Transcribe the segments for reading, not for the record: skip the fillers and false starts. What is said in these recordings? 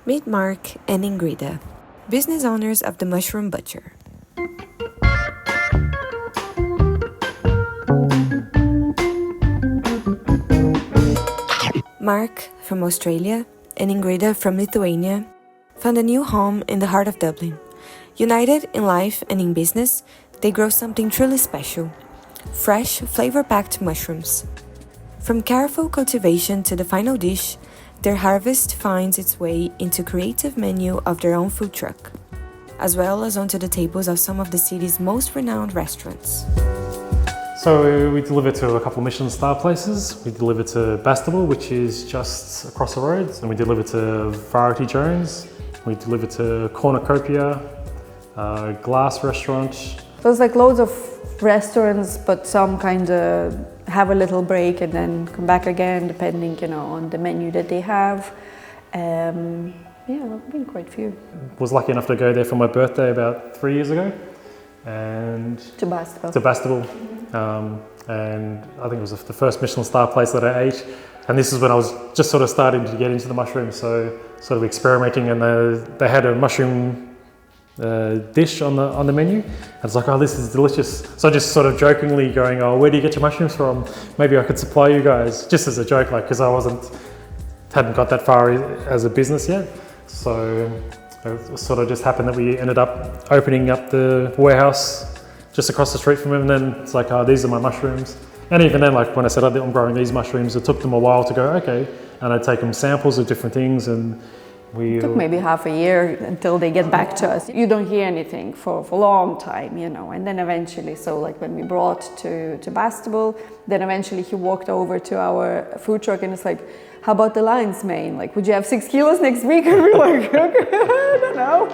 Meet Mark and Ingrida, business owners of the Mushroom Butcher. Mark, from Australia, and Ingrida, from Lithuania, found a new home in the heart of Dublin. United in life and in business, they grow something truly special: fresh, flavor-packed mushrooms. From careful cultivation to the final dish, their harvest finds its way into creative menu of their own food truck, as well as onto the tables of some of the city's most renowned restaurants. So we deliver to a couple of Michelin star places. We deliver to Bastable, which is just across the road, and we deliver to Variety Jones. We deliver to Cornucopia, Glass Restaurant. So it's like loads of restaurants, but some kind of have a little break and then come back again, depending, on the menu that they have. I've been quite few. Was lucky enough to go there for my birthday about 3 years ago, and to Bastable. And I think it was the first Michelin star place that I ate. And this is when I was just sort of starting to get into the mushrooms, so sort of experimenting. And they had a mushroom dish on the menu. I was like, oh, this is delicious. So just sort of jokingly going, oh, where do you get your mushrooms from? Maybe I could supply you guys, just as a joke, because I hadn't got that far as a business yet. So it sort of just happened that we ended up opening up the warehouse just across the street from him, and then it's like, oh, these are my mushrooms. And even then, when I said I'm growing these mushrooms, it took them a while to go, okay. And I'd take them samples of different things, and it took maybe half a year until they get back to us. You don't hear anything for a long time, and then eventually, so when we brought to Bastable, then eventually he walked over to our food truck and it's like, how about the lion's mane? Would you have 6 kilos next week? And we're like, okay, I don't know.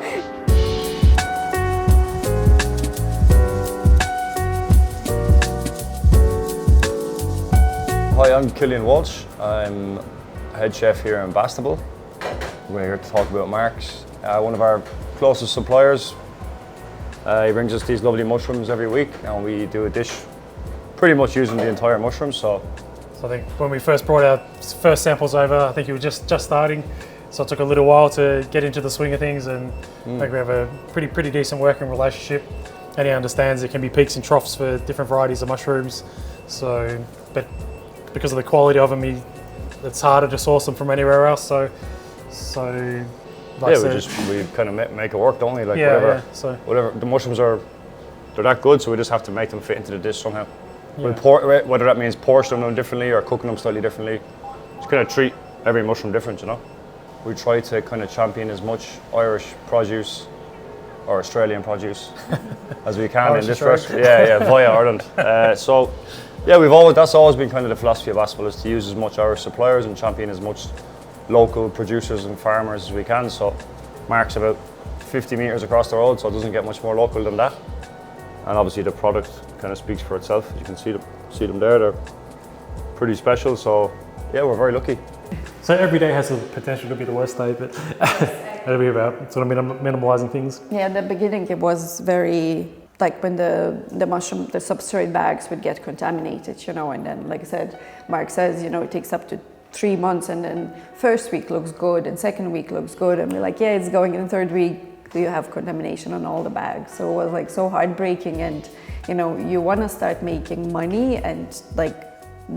Hi, I'm Killian Walsh. I'm head chef here in Bastable. We're here to talk about Mark's, one of our closest suppliers. He brings us these lovely mushrooms every week, and we do a dish pretty much using the entire mushroom. So I think when we first brought our first samples over, I think he was just starting. So it took a little while to get into the swing of things, and I think we have a pretty decent working relationship. And he understands there can be peaks and troughs for different varieties of mushrooms. So, but because of the quality of them, it's harder to source them from anywhere else. So we kind of make it work, don't we? Whatever. The mushrooms they're that good, so we just have to make them fit into the dish somehow. Yeah. Whether that means portioning them differently or cooking them slightly differently, just kind of treat every mushroom different, We try to kind of champion as much Irish produce or Australian produce as we can in this restaurant. Via Ireland. That's always been kind of the philosophy of Bastable, is to use as much Irish suppliers and champion as much local producers and farmers as we can. So Mark's about 50 metres across the road, so it doesn't get much more local than that. And obviously the product kind of speaks for itself. You can see them there. They're pretty special. So we're very lucky. So every day has the potential to be the worst day, but it'll be about sort of minimalising things. Yeah, in the beginning it was very, when the mushroom, the substrate bags would get contaminated, and then, like I said, Mark says, it takes up to 3 months, and then first week looks good and second week looks good, and we're like, yeah, it's going in the third week, you have contamination on all the bags. So it was so heartbreaking, and you want to start making money and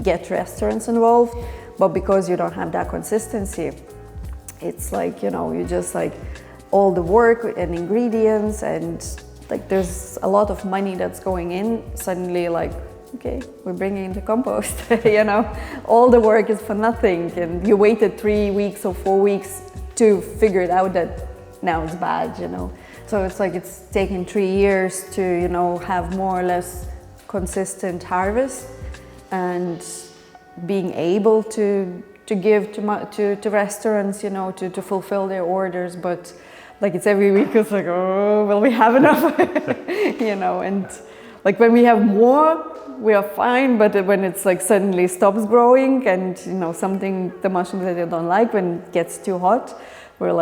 get restaurants involved, but because you don't have that consistency, it's you just all the work and ingredients, and there's a lot of money that's going in, suddenly okay, we're bringing in the compost, all the work is for nothing, and you waited 3 weeks or 4 weeks to figure it out that now it's bad, So it's taken 3 years to, have more or less consistent harvest, and being able to give to restaurants, to fulfill their orders, but it's every week, it's oh, will we have enough? And when we have more, we are fine, but when it's suddenly stops growing, and the mushrooms that they don't like, when it gets too hot, we're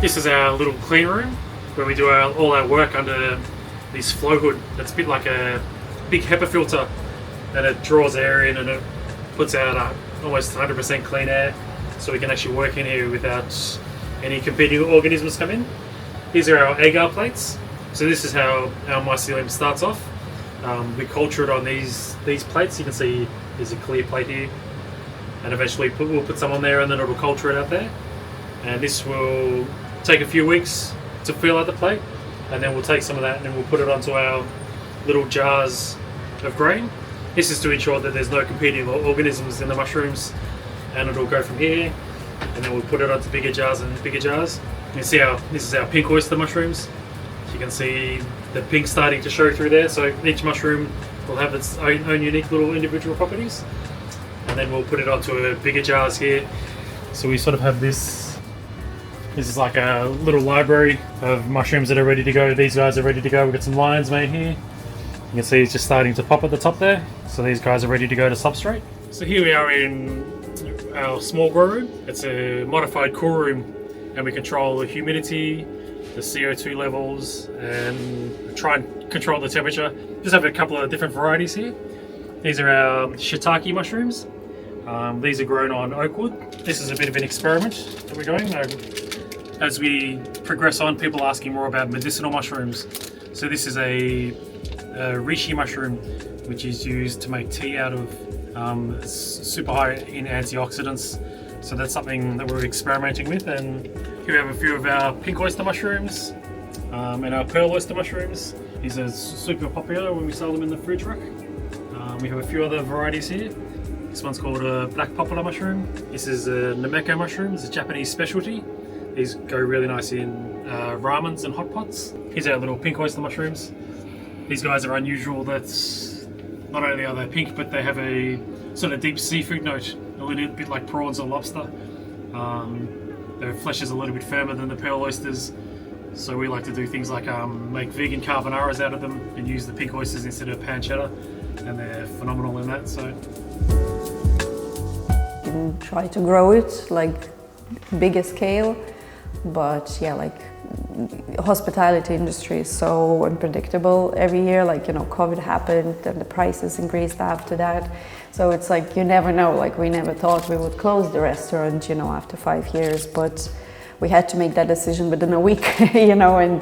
This is our little clean room where we do all our work under this flow hood. That's a bit like a big HEPA filter, and it draws air in and it puts out almost 100% clean air, so we can actually work in here without any competing organisms come in. These are our agar plates. So this is how our mycelium starts off. We culture it on these plates. You can see there's a clear plate here, and eventually we'll put some on there, and then it'll culture it out there. And this will take a few weeks to fill out the plate, and then we'll take some of that and then we'll put it onto our little jars of grain. This is to ensure that there's no competing organisms in the mushrooms, and it'll go from here, and then we'll put it onto bigger jars and bigger jars. You can see this is our pink oyster mushrooms. You can see the pink starting to show through there, so each mushroom will have its own unique little individual properties, and then we'll put it onto bigger jars here. So we sort of have this is like a little library of mushrooms that are ready to go. These guys are ready to go. We've got some lines made here. You can see it's just starting to pop at the top there. So these guys are ready to go to substrate. So here we are in our small grow room. It's a modified cool room, and we control the humidity, the CO2 levels, and try and control the temperature. Just have a couple of different varieties here. These are our shiitake mushrooms. These are grown on oak wood. This is a bit of an experiment that we're doing. As we progress on, people are asking more about medicinal mushrooms. So this is a reishi mushroom, which is used to make tea out of. Super high in antioxidants. So that's something that we're experimenting with. And here we have a few of our pink oyster mushrooms and our pearl oyster mushrooms. These are super popular when we sell them in the food truck. We have a few other varieties here. This one's called a black poplar mushroom. This is a Nameko mushroom. It's a Japanese specialty. These go really nice in ramens and hot pots. Here's our little pink oyster mushrooms. These guys are unusual. That's not only are they pink, but they have a sort of deep seafood note, a little bit like prawns or lobster. Their flesh is a little bit firmer than the pearl oysters, so we like to do things like make vegan carbonaras out of them and use the pink oysters instead of pancetta, and they're phenomenal in that. So you can try to grow it like bigger scale, but yeah, like hospitality industry is so unpredictable every year. Like, you know, COVID happened and the prices increased after that, so it's like you never know. Like, we never thought we would close the restaurant, you know, after 5 years, but we had to make that decision within a week. You know, and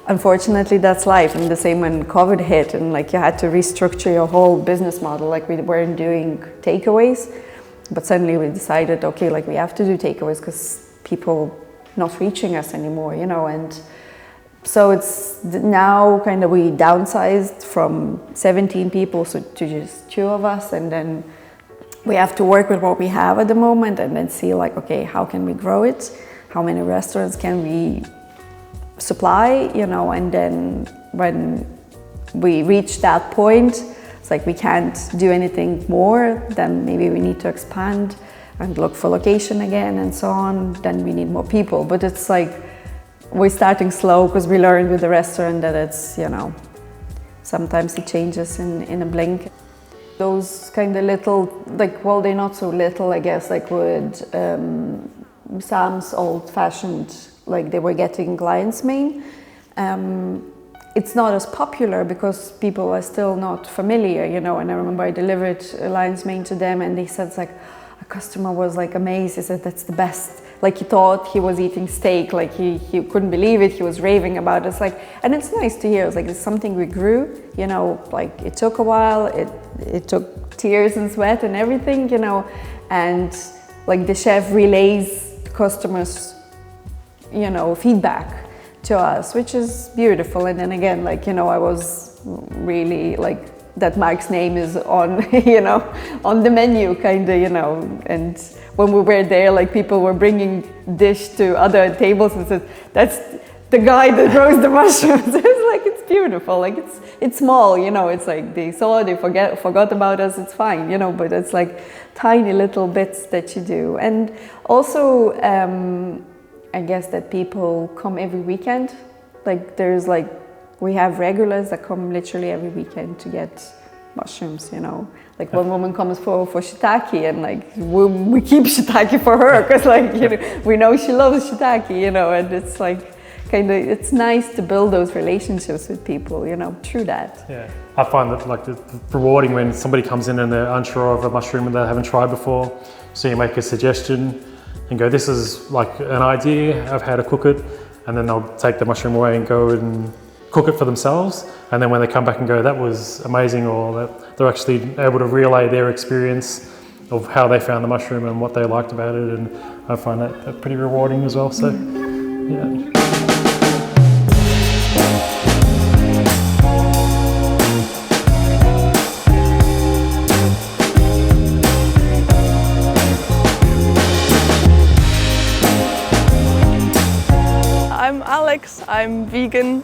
unfortunately that's life. And the same when COVID hit, and like you had to restructure your whole business model. Like, we weren't doing takeaways, but suddenly we decided, okay, like we have to do takeaways because people not reaching us anymore, you know. And so it's now kind of we downsized from 17 people to just 2 of us, and then we have to work with what we have at the moment and then see like, okay, how can we grow it? How many restaurants can we supply, you know? And then when we reach that point, it's like we can't do anything more, then maybe we need to expand and look for location again and so on. Then we need more people. But it's like we're starting slow because we learned with the restaurant that it's, you know, sometimes it changes in a blink. Those kind of little, like, well, they're not so little, I guess, like with Sam's old-fashioned, like they were getting lion's mane. It's not as popular because people are still not familiar, you know. And I remember I delivered a lion's mane to them, and they said, it's like, a customer was like amazed. He said, that's the best. Like, he thought he was eating steak, like he couldn't believe it. He was raving about it. It's like, and it's nice to hear. It's like, it's something we grew, you know, like it took a while. It took tears and sweat and everything, you know. And like the chef relays customers, you know, feedback to us, which is beautiful. And then again, like, you know, I was really like, that Mark's name is on, you know, on the menu, kind of, you know. And when we were there, like, people were bringing dish to other tables and said, that's the guy that grows the mushrooms. It's like, it's beautiful. Like, it's small, you know. It's like they saw, they forgot about us. It's fine, you know. But it's like tiny little bits that you do. And also, I guess that people come every weekend. Like, there's like, we have regulars that come literally every weekend to get mushrooms, you know. Like, one woman comes for shiitake, and like we keep shiitake for her because, like, you know, we know she loves shiitake, you know. And it's like kind of, it's nice to build those relationships with people, you know, through that. Yeah. I find that like rewarding when somebody comes in and they're unsure of a mushroom and they haven't tried before. So you make a suggestion and go, this is like an idea of how to cook it. And then they'll take the mushroom away and go and cook it for themselves. And then when they come back and go, that was amazing, or that they're actually able to relay their experience of how they found the mushroom and what they liked about it. And I find that pretty rewarding as well. So, yeah. I'm Alex, I'm vegan,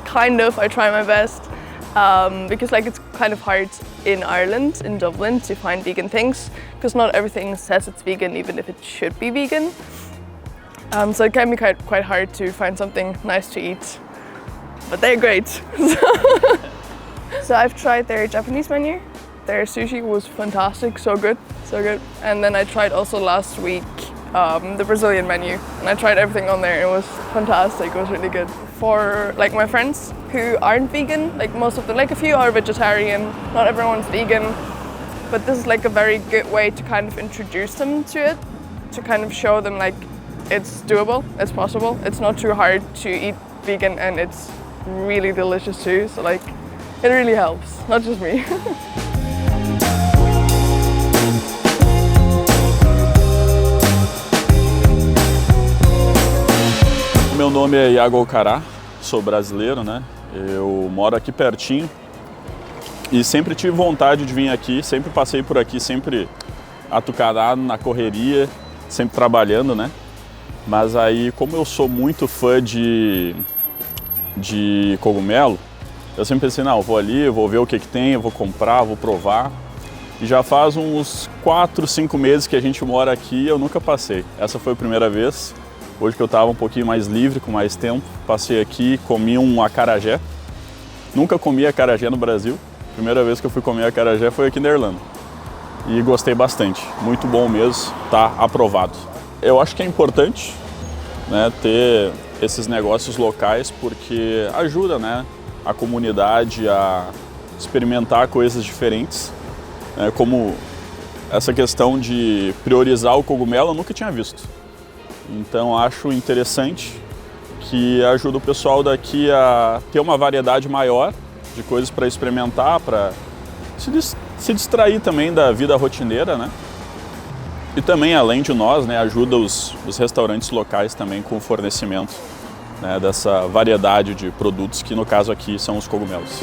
kind of, I try my best, because like it's kind of hard in Ireland, in Dublin, to find vegan things, because not everything says it's vegan, even if it should be vegan. So it can be quite hard to find something nice to eat, but they're great. So I've tried their Japanese menu. Their sushi was fantastic, so good, so good. And then I tried also last week the Brazilian menu, and I tried everything on there. It was fantastic, it was really good. For like my friends who aren't vegan, like most of them, like a few are vegetarian, not everyone's vegan, but this is like a very good way to kind of introduce them to it, to kind of show them like it's doable, it's possible, it's not too hard to eat vegan, and it's really delicious too, so like it really helps, not just me. Meu nome é Iago Alcará, sou brasileiro, né? Eu moro aqui pertinho e sempre tive vontade de vir aqui, sempre passei por aqui, sempre atucanado na correria, sempre trabalhando, né? Mas aí, como eu sou muito fã de cogumelo, eu sempre pensei, não, eu vou ali, eu vou ver o que tem, eu vou comprar, vou provar. E já faz uns 4, 5 meses que a gente mora aqui e eu nunca passei. Essa foi a primeira vez. Hoje que eu estava um pouquinho mais livre, com mais tempo, passei aqui, comi um acarajé. Nunca comi acarajé no Brasil. Primeira vez que eu fui comer acarajé foi aqui na Irlanda. E gostei bastante, muito bom mesmo, tá aprovado. Eu acho que é importante, né, ter esses negócios locais porque ajuda, né, a comunidade a experimentar coisas diferentes. Como essa questão de priorizar o cogumelo eu nunca tinha visto. Então acho interessante que ajuda o pessoal daqui a ter uma variedade maior de coisas para experimentar, para se distrair também da vida rotineira, né? E também, além de nós, né, ajuda os restaurantes locais também com o fornecimento, né, dessa variedade de produtos que no caso aqui são os cogumelos.